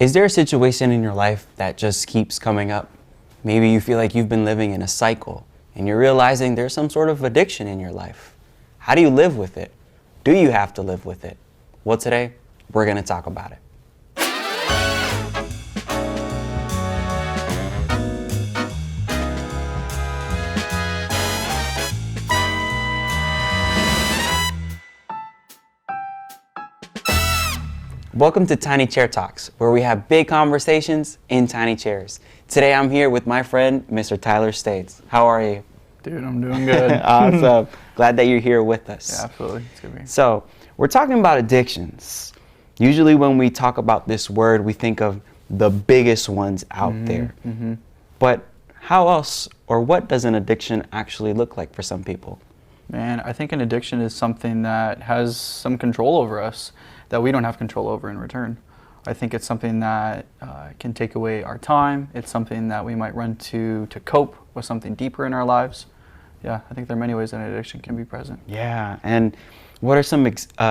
Is there a situation in your life that just keeps coming up? Maybe you feel like you've been living in a cycle and you're realizing there's some sort of addiction in your life. How do you live with it? Do you have to live with it? Well, today we're going to talk about it. Welcome to Tiny Chair Talks, where we have big conversations in tiny chairs. Today I'm here with my friend, Mr. Tyler States. How are you? Dude, I'm doing good. Awesome. Glad that you're here with us. Yeah, absolutely. It's good to be here. So, we're talking about addictions. Usually when we talk about this word, we think of the biggest ones out there. Mm-hmm. But how else or what does an addiction actually look like for some people? Man, I think an addiction is something that has some control over us that we don't have control over in return. I think it's something that can take away our time. It's something that we might run to cope with something deeper in our lives. Yeah, I think there are many ways that an addiction can be present. Yeah, and what are some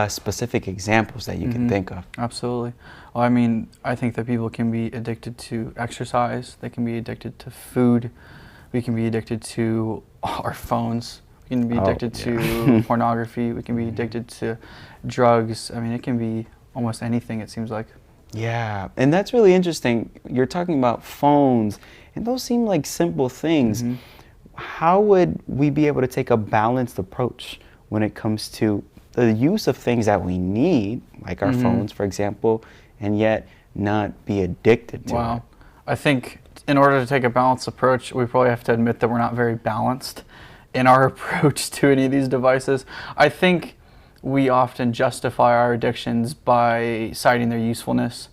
specific examples that you can think of? Absolutely. Well, I mean, I think that people can be addicted to exercise. They can be addicted to food. We can be addicted to our phones. We can be addicted to pornography. We can be addicted to drugs. I mean, it can be almost anything, it seems like. Yeah, and that's really interesting. You're talking about phones, and those seem like simple things. How would we be able to take a balanced approach when it comes to the use of things that we need, like our phones, for example, and yet not be addicted to it? I think in order to take a balanced approach, we probably have to admit that we're not very balanced in our approach to any of these devices. I think we often justify our addictions by citing their usefulness.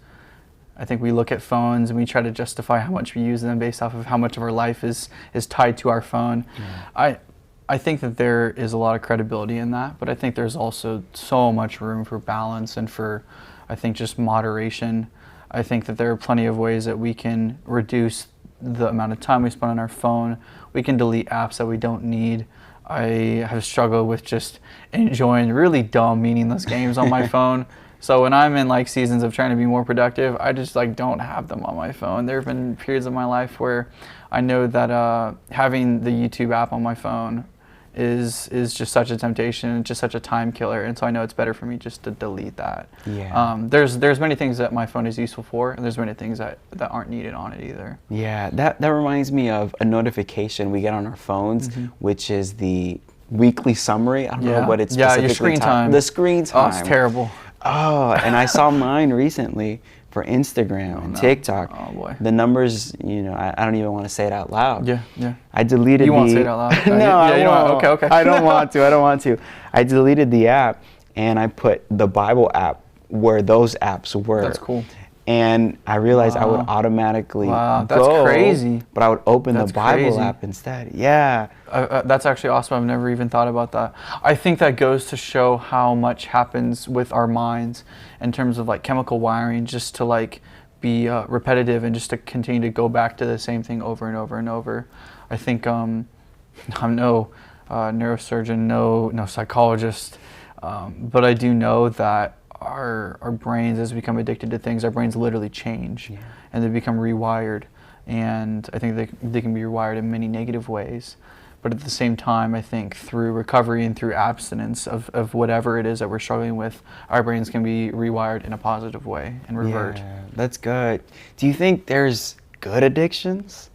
I think we look at phones and we try to justify how much we use them based off of how much of our life is tied to our phone. I think that there is a lot of credibility in that, but I think there's also so much room for balance and for, I think, just moderation. I think that there are plenty of ways that we can reduce the amount of time we spend on our phone. We can delete apps that we don't need. I have struggled with just enjoying really dumb, meaningless games on my phone. So when I'm in like seasons of trying to be more productive, I just like don't have them on my phone. There have been periods of my life where I know that having the YouTube app on my phone is just such a temptation, just such a time killer, and so I know it's better for me just to delete that. There's many things that my phone is useful for, and there's many things that aren't needed on it either. Yeah, that reminds me of a notification we get on our phones, which is the weekly summary. I don't know what it's specifically. Yeah, your screen time. The screen time. Oh, it's terrible. Oh, and I saw mine recently for Instagram and TikTok. Oh boy. The numbers, I don't even want to say it out loud. Yeah. I deleted You won't say it out loud. No, I you won't. Okay. I don't want to. I deleted the app and I put the Bible app where those apps were. That's cool. And I realized I would automatically that's go, crazy. But I would open the Bible app instead. Yeah. That's actually awesome. I've never even thought about that. I think that goes to show how much happens with our minds in terms of like chemical wiring, just to like be repetitive and just to continue to go back to the same thing over and over and over. I think I'm no neurosurgeon, no psychologist, but I do know that our brains, as we become addicted to things, our brains literally change and they become rewired. And I think they can be rewired in many negative ways. But at the same time, I think through recovery and through abstinence of whatever it is that we're struggling with, our brains can be rewired in a positive way and revert. Yeah, that's good. Do you think there's good addictions?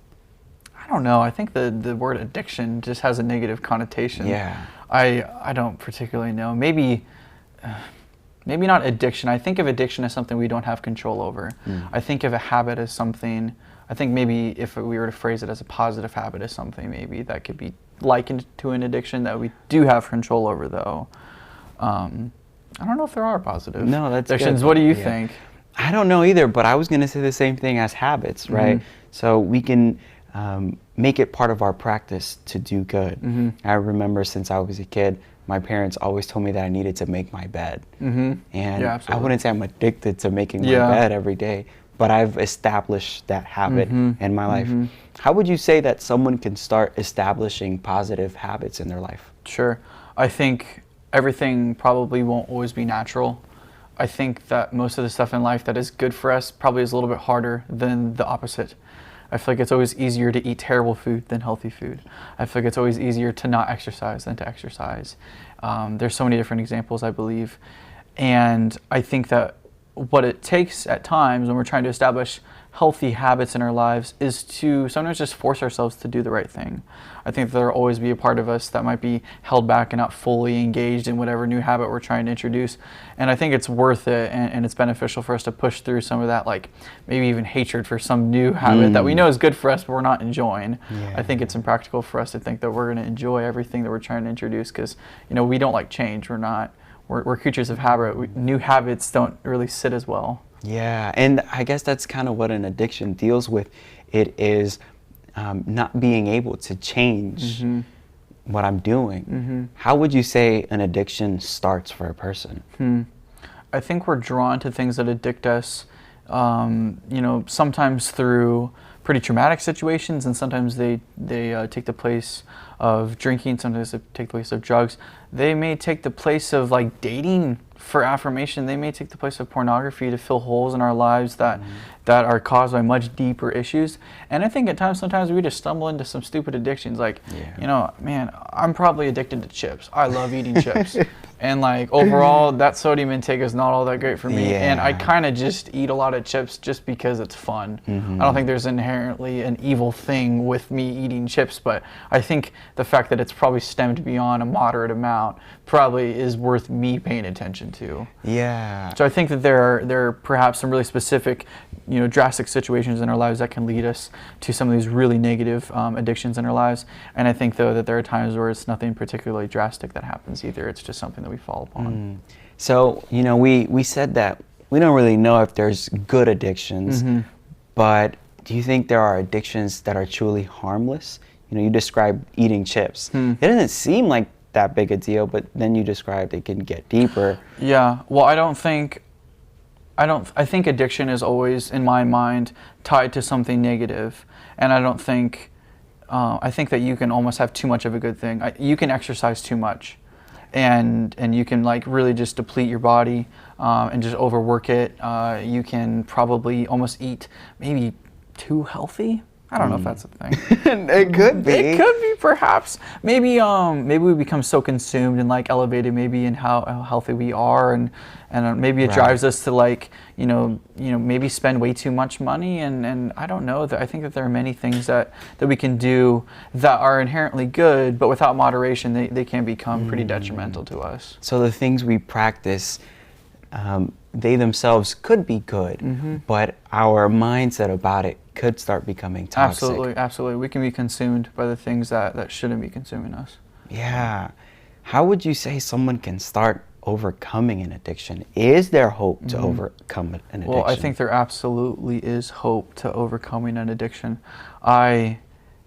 I don't know. I think the word addiction just has a negative connotation. Yeah. I don't particularly know. Maybe not addiction. I think of addiction as something we don't have control over. I think of a habit as something, I think maybe if we were to phrase it as a positive habit as something maybe that could be likened to an addiction that we do have control over though. I don't know if there are positive addictions. Good. What do you think? I don't know either, but I was going to say the same thing as habits, right? So we can make it part of our practice to do good. I remember since I was a kid, my parents always told me that I needed to make my bed. And I wouldn't say I'm addicted to making my bed every day, but I've established that habit in my life. How would you say that someone can start establishing positive habits in their life? Sure. I think everything probably won't always be natural. I think that most of the stuff in life that is good for us probably is a little bit harder than the opposite. I feel like it's always easier to eat terrible food than healthy food. I feel like it's always easier to not exercise than to exercise. There's so many different examples, I believe. And I think that what it takes at times when we're trying to establish healthy habits in our lives is to sometimes just force ourselves to do the right thing. I think there will always be a part of us that might be held back and not fully engaged in whatever new habit we're trying to introduce. And I think it's worth it, and it's beneficial for us to push through some of that, like maybe even hatred for some new habit that we know is good for us but we're not enjoying. Yeah. I think it's impractical for us to think that we're going to enjoy everything that we're trying to introduce, because we don't like change. We're creatures of habit. New habits don't really sit as well. Yeah, and I guess that's kind of what an addiction deals with. It is not being able to change what I'm doing. How would you say an addiction starts for a person? I think we're drawn to things that addict us, sometimes through pretty traumatic situations, and sometimes they take the place of drinking, sometimes they take the place of drugs. They may take the place of like dating for affirmation. They may take the place of pornography to fill holes in our lives that are caused by much deeper issues. And I think at times, sometimes we just stumble into some stupid addictions. Like, man, I'm probably addicted to chips. I love eating chips. And like overall, that sodium intake is not all that great for me. And I kind of just eat a lot of chips just because it's fun. I don't think there's inherently an evil thing with me eating chips, but I think the fact that it's probably stemmed beyond a moderate amount probably is worth me paying attention to. Yeah. So I think that there are perhaps some really specific, drastic situations in our lives that can lead us to some of these really negative addictions in our lives. And I think, though, that there are times where it's nothing particularly drastic that happens either. It's just something that we fall upon. So, we said that we don't really know if there's good addictions, but do you think there are addictions that are truly harmless? You described eating chips. It doesn't seem like that big a deal, but then you described it can get deeper. Yeah, well, I think addiction is always, in my mind, tied to something negative. And I think that you can almost have too much of a good thing. You can exercise too much, and you can like really just deplete your body and just overwork it. You can probably almost eat maybe too healthy. I don't know if that's a thing. It could be. It could be, perhaps. Maybe we become so consumed and like elevated maybe in how healthy we are, and maybe it drives us to like maybe spend way too much money, and I don't know. I think that there are many things that we can do that are inherently good, but without moderation, they can become pretty detrimental to us. So the things we practice, they themselves could be good, but our mindset about it could start becoming toxic. Absolutely. We can be consumed by the things that shouldn't be consuming us. Yeah. How would you say someone can start overcoming an addiction? Is there hope to overcome an addiction? Well, I think there absolutely is hope to overcoming an addiction. I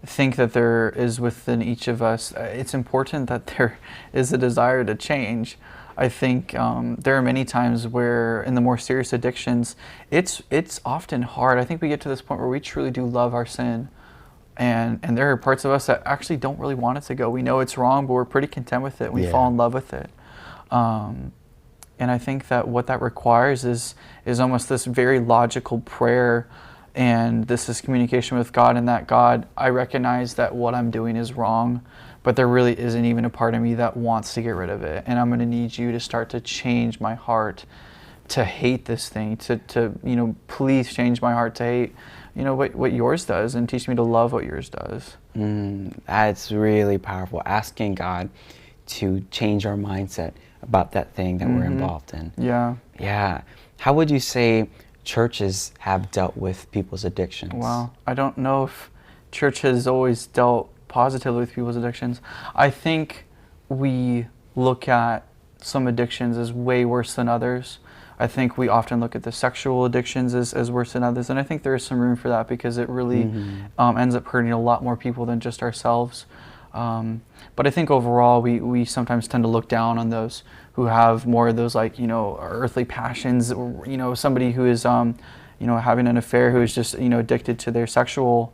think that there is within each of us. It's important that there is a desire to change. I think there are many times where in the more serious addictions, it's often hard. I think we get to this point where we truly do love our sin. And there are parts of us that actually don't really want it to go. We know it's wrong, but we're pretty content with it. We fall in love with it. And I think that what that requires is almost this very logical prayer, and this is communication with God, and that God, I recognize that what I'm doing is wrong, but there really isn't even a part of me that wants to get rid of it. And I'm going to need you to start to change my heart to hate this thing, to please change my heart to hate, what yours does, and teach me to love what yours does. That's really powerful. Asking God to change our mindset about that thing that we're involved in. Yeah. How would you say churches have dealt with people's addictions? Well, I don't know if church has always dealt positively with people's addictions. I think we look at some addictions as way worse than others. I think we often look at the sexual addictions as worse than others, and I think there is some room for that because it really ends up hurting a lot more people than just ourselves. But I think overall we sometimes tend to look down on those who have more of those earthly passions, somebody who is having an affair, who is just addicted to their sexual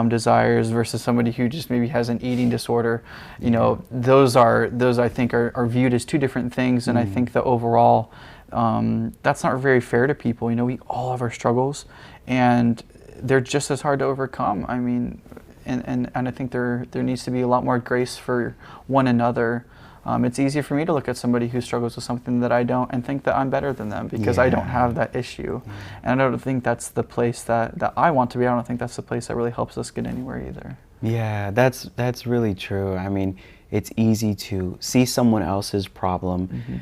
desires, versus somebody who just maybe has an eating disorder. Those I think are viewed as two different things, and I think that overall that's not very fair to people. We all have our struggles, and they're just as hard to overcome. I mean, and I think there needs to be a lot more grace for one another. It's easy for me to look at somebody who struggles with something that I don't and think that I'm better than them because I don't have that issue. And I don't think that's the place that I want to be. I don't think that's the place that really helps us get anywhere either. Yeah, that's really true. I mean, it's easy to see someone else's problem,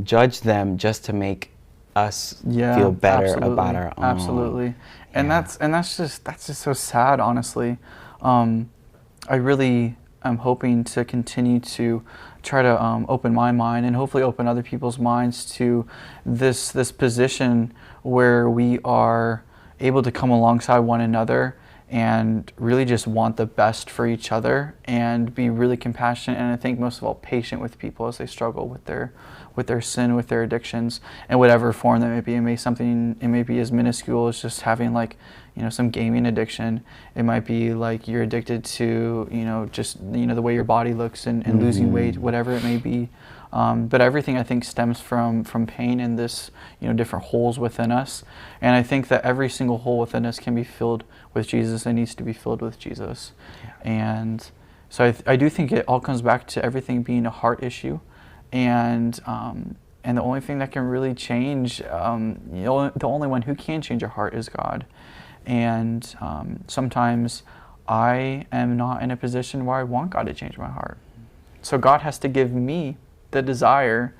judge them just to make us feel better about our own. Absolutely. And that's just so sad, honestly. I really am hoping to continue to try to open my mind and hopefully open other people's minds to this position where we are able to come alongside one another and really just want the best for each other and be really compassionate and I think most of all patient with people as they struggle with their sin, with their addictions, in whatever form that may be. It may be as minuscule as just having some gaming addiction. It might be like you're addicted to just the way your body looks and losing weight, whatever it may be. But everything I think stems from pain and this different holes within us. And I think that every single hole within us can be filled with Jesus and needs to be filled with Jesus. And so I do think it all comes back to everything being a heart issue. And the only thing that can really change, the only one who can change a heart is God. And sometimes I am not in a position where I want God to change my heart. So God has to give me the desire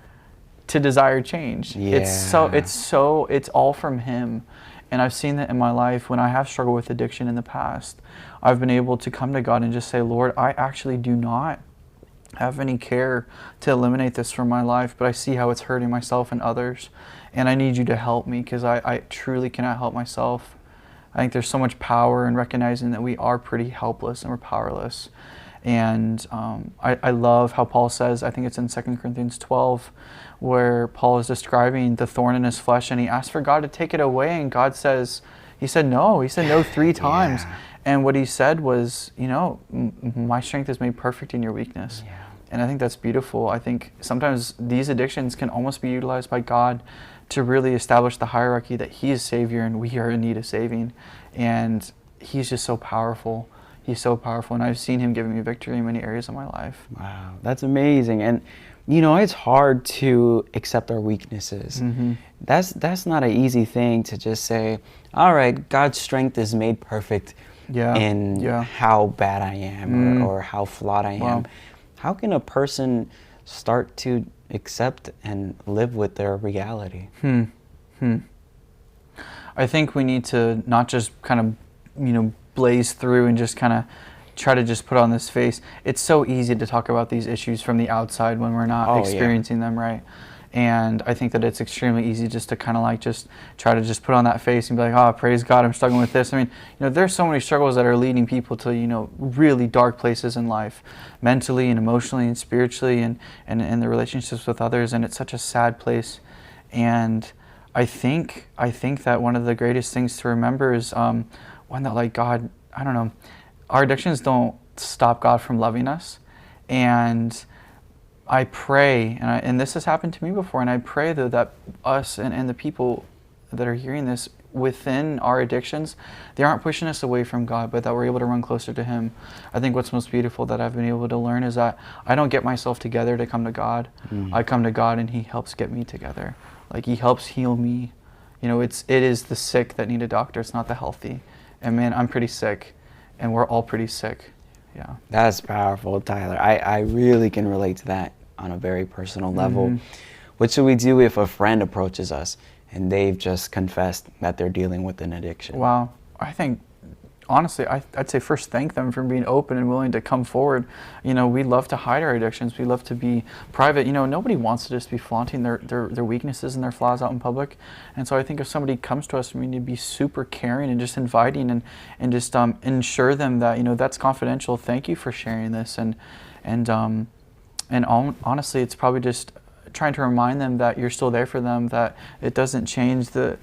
to desire change. Yeah. It's all from Him. And I've seen that in my life when I have struggled with addiction in the past. I've been able to come to God and just say, Lord, I actually do not have any care to eliminate this from my life, but I see how it's hurting myself and others, and I need you to help me because I truly cannot help myself. I think there's so much power in recognizing that we are pretty helpless and we're powerless. And I love how Paul says, I think it's in 2 Corinthians 12, where Paul is describing the thorn in his flesh, and he asked for God to take it away, and God says, he said no 3 times. Yeah. And what he said was, my strength is made perfect in your weakness. Yeah. And I think that's beautiful. I think sometimes these addictions can almost be utilized by God to really establish the hierarchy that He is Savior and we are in need of saving. And He's just so powerful. He's so powerful. And I've seen Him giving me victory in many areas of my life. Wow, that's amazing. And it's hard to accept our weaknesses. That's not an easy thing to just say, all right, God's strength is made perfect in how bad I am or how flawed I am. How can a person start to accept and live with their reality? I think we need to not just kind of, blaze through and just kind of try to just put on this face. It's so easy to talk about these issues from the outside when we're not experiencing them, right? And I think that it's extremely easy just to kind of just try to just put on that face and be like, oh, praise God, I'm struggling with this. I mean, there's so many struggles that are leading people to, really dark places in life, mentally and emotionally and spiritually and the relationships with others. And it's such a sad place. And I think that one of the greatest things to remember is one that God, I don't know, our addictions don't stop God from loving us. And I pray, and this has happened to me before, and I pray that us and the people that are hearing this within our addictions, they aren't pushing us away from God, but that we're able to run closer to Him. I think what's most beautiful that I've been able to learn is that I don't get myself together to come to God. I come to God and He helps get me together. He helps heal me. It is the sick that need a doctor, it's not the healthy. And man, I'm pretty sick, and we're all pretty sick. Yeah. That's powerful, Tyler. I really can relate to that on a very personal level. What should we do if a friend approaches us and they've just confessed that they're dealing with an addiction? Wow. I think, honestly, I'd say first thank them for being open and willing to come forward. We love to hide our addictions. We love to be private. Nobody wants to just be flaunting their weaknesses and their flaws out in public. And so I think if somebody comes to us, we need to be super caring and just inviting and just ensure them that, that's confidential. Thank you for sharing this. And honestly, it's probably just trying to remind them that you're still there for them, that it doesn't change the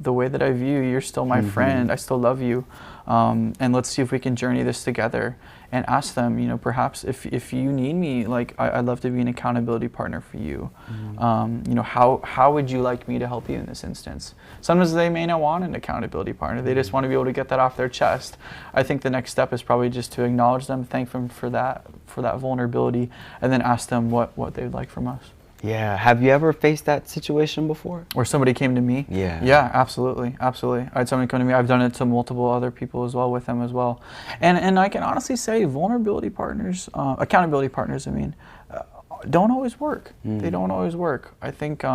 way that I view you. You're still my friend. I still love you. And let's see if we can journey this together. And ask them, perhaps if you need me, like I'd love to be an accountability partner for you. How would you like me to help you in this instance? Sometimes they may not want an accountability partner. They just want to be able to get that off their chest. I think the next step is probably just to acknowledge them, thank them for that vulnerability, and then ask them what they'd like from us. Yeah. Have you ever faced that situation before? Or somebody came to me? Yeah. Yeah, absolutely. I had somebody come to me. I've done it to multiple other people as well, with them as well. And I can honestly say accountability partners, don't always work. They don't always work. I think,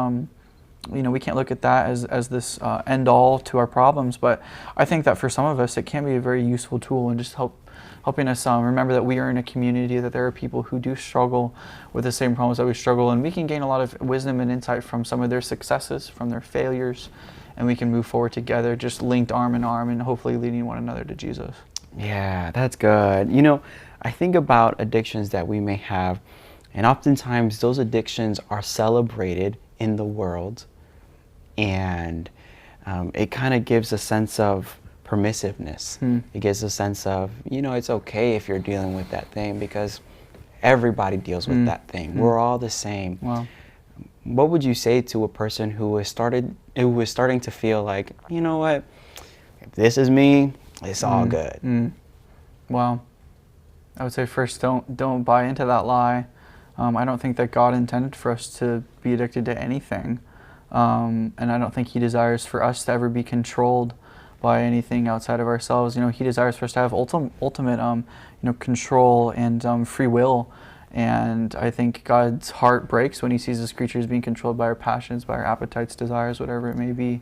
we can't look at that as this end all to our problems, but I think that for some of us, it can be a very useful tool and just helping us remember that we are in a community, that there are people who do struggle with the same problems that we struggle, and we can gain a lot of wisdom and insight from some of their successes, from their failures, and we can move forward together, just linked arm in arm, and hopefully leading one another to Jesus. Yeah, that's good. I think about addictions that we may have, and oftentimes those addictions are celebrated in the world, and it kind of gives a sense of permissiveness. It gives a sense of, it's okay if you're dealing with that thing because everybody deals with that thing. We're all the same. Wow. What would you say to a person who is starting to feel like, you know what, if this is me, it's all good? Well, I would say first, don't buy into that lie. I don't think that God intended for us to be addicted to anything, and I don't think He desires for us to ever be controlled by anything outside of ourselves. He desires for us to have ultimate control and free will. And I think God's heart breaks when He sees His creatures being controlled by our passions, by our appetites, desires, whatever it may be.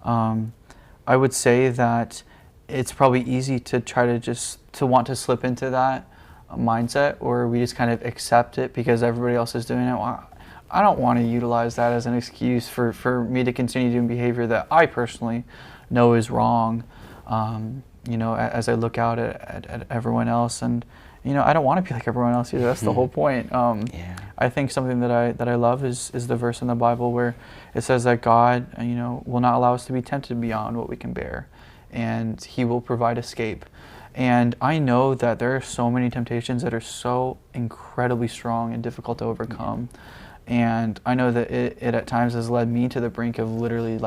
I would say that it's probably easy to try to want to slip into that mindset, or we just kind of accept it because everybody else is doing it. Well, I don't want to utilize that as an excuse for me to continue doing behavior that I personally know is wrong, as I look out at everyone else. And I don't want to be like everyone else either. That's the whole point. I think something that I love is the verse in the Bible where it says that God will not allow us to be tempted beyond what we can bear, and He will provide escape. And I know that there are so many temptations that are so incredibly strong and difficult to overcome. And I know that it at times has led me to the brink of literally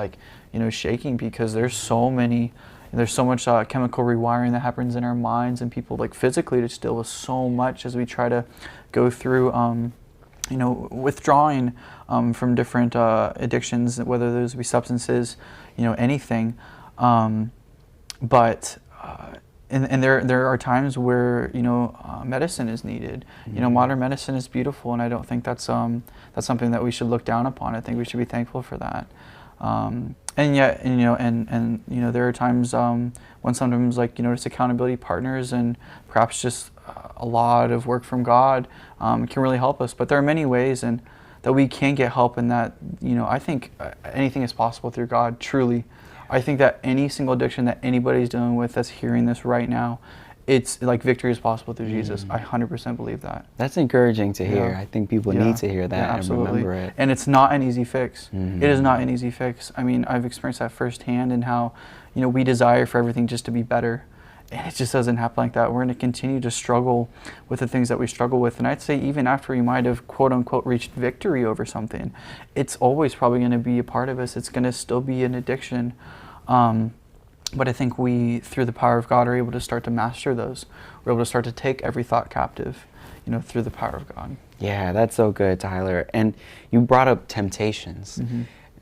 shaking, because there's so much chemical rewiring that happens in our minds, and people physically just deal with so much as we try to go through withdrawing from different addictions, whether those be substances, anything. But there are times where medicine is needed. Modern medicine is beautiful, and I don't think that's something that we should look down upon. I think we should be thankful for that. And yet, there are times when sometimes just accountability partners and perhaps just a lot of work from God can really help us. But there are many ways and that we can get help, and that I think anything is possible through God. Truly. I think that any single addiction that anybody's dealing with that's hearing this right now, it's victory is possible through Jesus. I 100% believe that. That's encouraging to hear. I think people need to hear that and remember it. And it's not an easy fix. It is not an easy fix. I mean, I've experienced that firsthand, and how we desire for everything just to be better. And it just doesn't happen like that. We're going to continue to struggle with the things that we struggle with. And I'd say even after we might have, quote unquote, reached victory over something, it's always probably going to be a part of us. It's going to still be an addiction. But I think we, through the power of God, are able to start to master those. We're able to start to take every thought captive, through the power of God. Yeah, that's so good, Tyler. And you brought up temptations.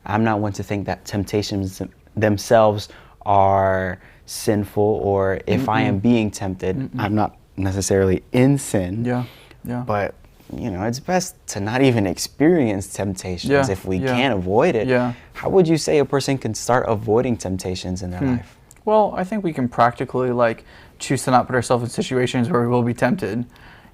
I'm not one to think that temptations themselves are sinful, or if I am being tempted, I'm not necessarily in sin. Yeah. But it's best to not even experience temptations if we can't avoid it. How would you say a person can start avoiding temptations in their life? Well, I think we can practically choose to not put ourselves in situations where we will be tempted.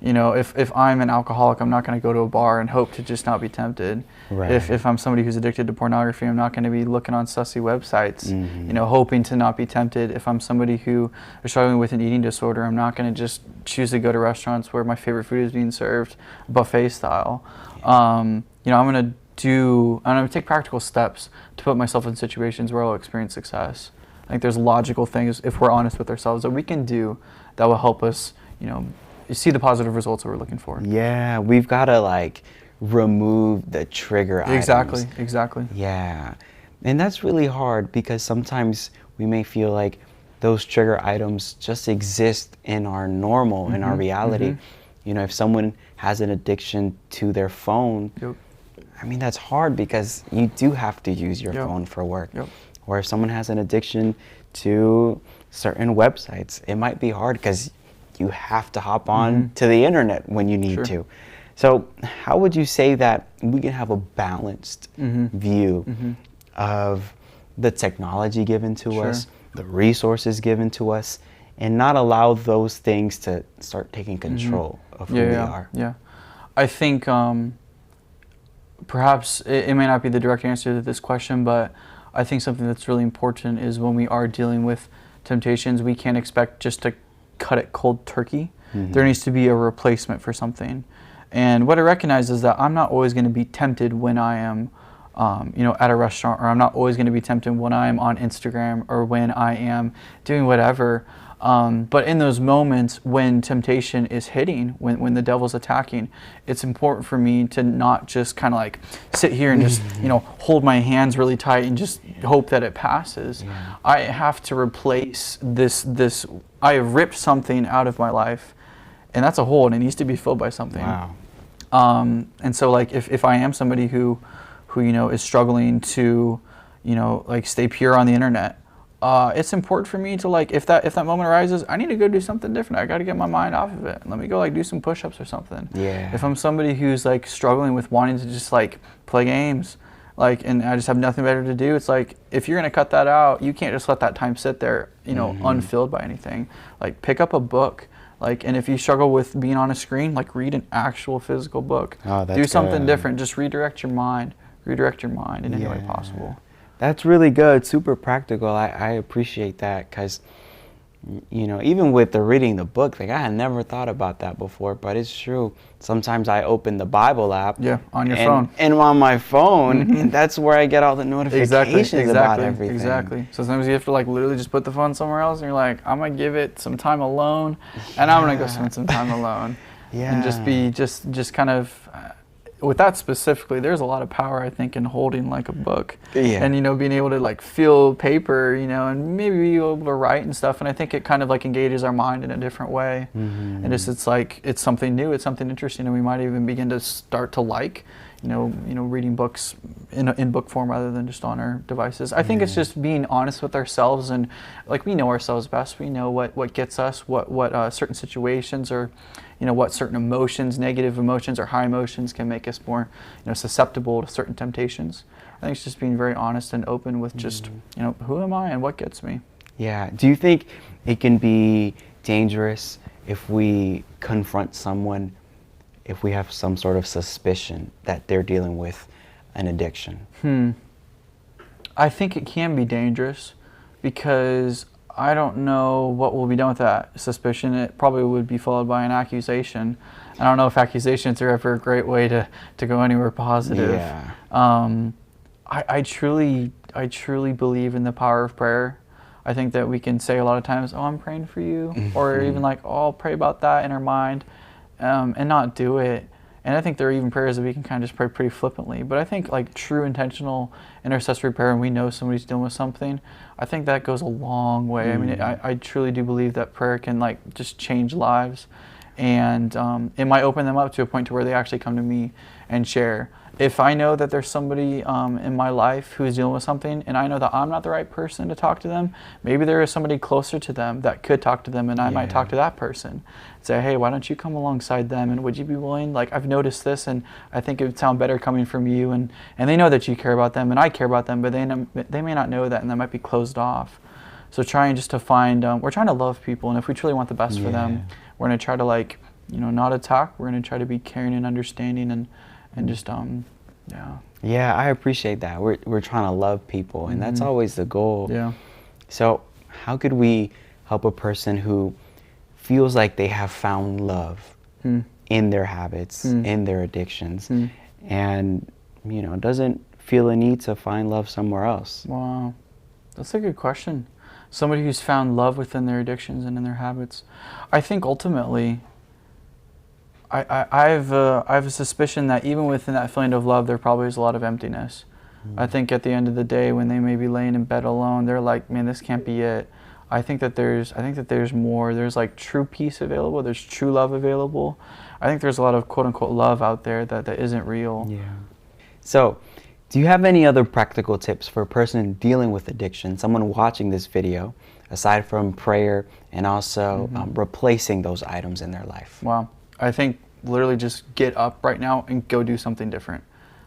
If I'm an alcoholic, I'm not going to go to a bar and hope to just not be tempted. Right. If I'm somebody who's addicted to pornography, I'm not going to be looking on sussy websites, hoping to not be tempted. If I'm somebody who is struggling with an eating disorder, I'm not going to just choose to go to restaurants where my favorite food is being served buffet style. I'm going to take practical steps to put myself in situations where I'll experience success. I think there's logical things, if we're honest with ourselves, that we can do that will help us, see the positive results that we're looking for. Yeah, we've got to like remove the trigger items. Exactly. Yeah. And that's really hard because sometimes we may feel like those trigger items just exist in our normal, in our reality. If someone has an addiction to their phone, I mean, that's hard because you do have to use your phone for work. Or if someone has an addiction to certain websites, it might be hard because you have to hop on to the internet when you need to. So how would you say that we can have a balanced view of the technology given to us, the resources given to us, and not allow those things to start taking control of who we are? Yeah. I think perhaps it may not be the direct answer to this question, but I think something that's really important is when we are dealing with temptations, we can't expect just to cut it cold turkey. There needs to be a replacement for something. And what I recognize is that I'm not always going to be tempted when I am at a restaurant, or I'm not always going to be tempted when I am on Instagram or when I am doing whatever. But in those moments when temptation is hitting, when the devil's attacking, it's important for me to not just kind of like sit here and just, hold my hands really tight and just hope that it passes. I have to replace this. I have ripped something out of my life, and that's a hole, and it needs to be filled by something. Wow. And so like if I am somebody who is struggling to, like stay pure on the internet, it's important for me to like, if that moment arises, I need to go do something different. I got to get my mind off of it. Let me go like do some push-ups or something. Yeah. If I'm somebody who's like struggling with wanting to just like play games, like, and I just have nothing better to do, it's like, if you're going to cut that out, you can't just let that time sit there, unfilled by anything. Like pick up a book. Like, and if you struggle with being on a screen, like read an actual physical book. Oh, that's do something good. different. Just redirect your mind in any way possible. That's really good. Super practical. I appreciate that because, even with the reading the book, like I had never thought about that before, but it's true. Sometimes I open the Bible app. Yeah, on your phone. And on my phone, and that's where I get all the notifications about everything. Exactly. So sometimes you have to like literally just put the phone somewhere else, and you're like, I'm gonna give it some time alone, and I'm gonna go spend some time alone. And just be just kind of. With that specifically, there's a lot of power, I think, in holding like a book, and being able to like feel paper, and maybe be able to write and stuff. And I think it kind of like engages our mind in a different way, and it's like it's something new, it's something interesting, and we might even begin to start to like, reading books in book form rather than just on our devices. I think it's just being honest with ourselves, and like we know ourselves best. We know what gets us, what certain situations or what certain emotions, negative emotions or high emotions can make us more, susceptible to certain temptations. I think it's just being very honest and open with just, who am I and what gets me. Yeah. Do you think it can be dangerous if we confront someone, if we have some sort of suspicion that they're dealing with an addiction? I think it can be dangerous because I don't know what will be done with that suspicion. It probably would be followed by an accusation. I don't know if accusations are ever a great way to go anywhere positive. Yeah. I truly believe in the power of prayer. I think that we can say a lot of times, oh, I'm praying for you, or even like, oh, I'll pray about that in our mind, and not do it. And I think there are even prayers that we can kind of just pray pretty flippantly. But I think like true intentional intercessory prayer, and we know somebody's dealing with something, I think that goes a long way. I mean, I truly do believe that prayer can like just change lives. And it might open them up to a point to where they actually come to me and share. If I know that there's somebody in my life who is dealing with something, and I know that I'm not the right person to talk to them, maybe there is somebody closer to them that could talk to them, and I might talk to that person. Say, hey, why don't you come alongside them, and would you be willing? Like, I've noticed this, and I think it would sound better coming from you, and they know that you care about them, and I care about them, but they may not know that, and that might be closed off. So trying just to find, we're trying to love people, and if we truly want the best for them, we're going to try to like, not attack. We're going to try to be caring and understanding, and just Yeah, I appreciate that. We're trying to love people, and that's always the goal. Yeah. So how could we help a person who feels like they have found love in their habits, in their addictions, and doesn't feel a need to find love somewhere else? Wow, that's a good question. Somebody who's found love within their addictions and in their habits. I think ultimately, I have a suspicion that even within that feeling of love, there probably is a lot of emptiness. I think at the end of the day, when they may be laying in bed alone, they're like, man, this can't be it. I think that there's more. There's like true peace available. There's true love available. I think there's a lot of quote unquote love out there that isn't real. Yeah. So, do you have any other practical tips for a person dealing with addiction, someone watching this video, aside from prayer and also replacing those items in their life? Wow. I think literally just get up right now and go do something different.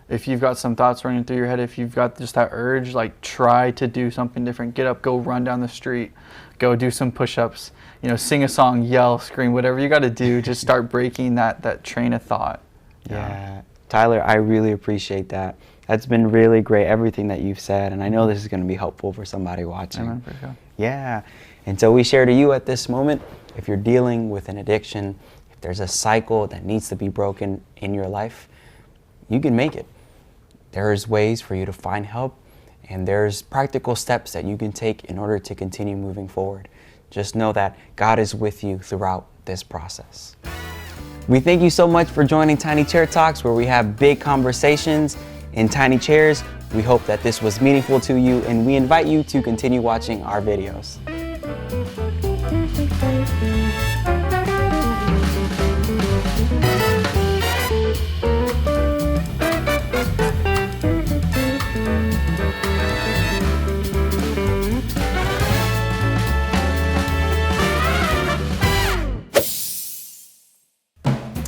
If you've got some thoughts running through your head, if you've got just that urge, like try to do something different. Get up, go run down the street, go do some push-ups, sing a song, yell, scream, whatever you got to do. Just start breaking that train of thought. Yeah. Tyler, I really appreciate that. That's been really great, everything that you've said, and I know this is going to be helpful for somebody watching. Amen, for sure. Yeah. And so we share to you at this moment, if you're dealing with an addiction, if there's a cycle that needs to be broken in your life, you can make it. There's ways for you to find help, and there's practical steps that you can take in order to continue moving forward. Just know that God is with you throughout this process. We thank you so much for joining Tiny Chair Talks, where we have big conversations in tiny chairs. We hope that this was meaningful to you, and we invite you to continue watching our videos.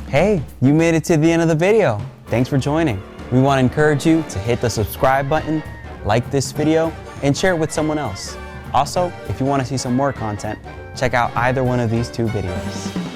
Hey, you made it to the end of the video. Thanks for joining. We want to encourage you to hit the subscribe button, like this video, and share it with someone else. Also, if you want to see some more content, check out either one of these two videos.